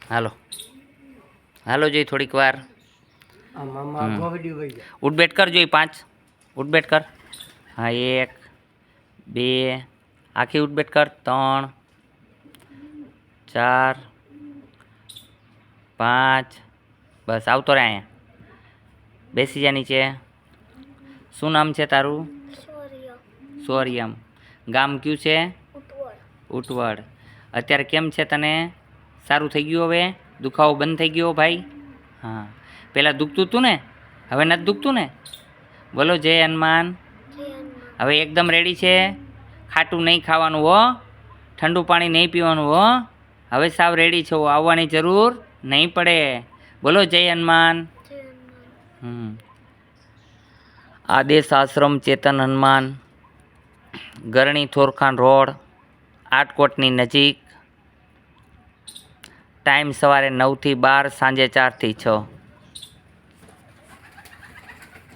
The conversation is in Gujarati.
હાલો હાલો જોઈ થોડીક વાર ઉઠ બેઠ કર જોઈ 5 ઉઠ બેઠ કર હા 1 2 આખી ઉઠ બેઠ કર 3 4 5 બસ આવતો રહે અહીંયા બેસી જા નીચે શું નામ છે તારું સોરિયમ ગામ કયું છે ઉટવડ અત્યારે કેમ છે તને સારું થઈ ગયું હવે દુખાવો બંધ થઈ ગયો ભાઈ હા પહેલાં દુખતું હતું ને હવે નથી દુખતું ને બોલો જય હનુમાન હવે એકદમ રેડી છે ખાટું નહીં ખાવાનું હો ઠંડુ પાણી નહીં પીવાનું હો હવે સાવ રેડી છો આવવાની જરૂર નહીં પડે બોલો જય હનુમાન આદેશ આશ્રમ ચેતન હનુમાન ગરણી થોરખાન રોડ આટકોટની નજીક ટાઈમ સવારે 9 થી 12 સાંજે 4 થી 6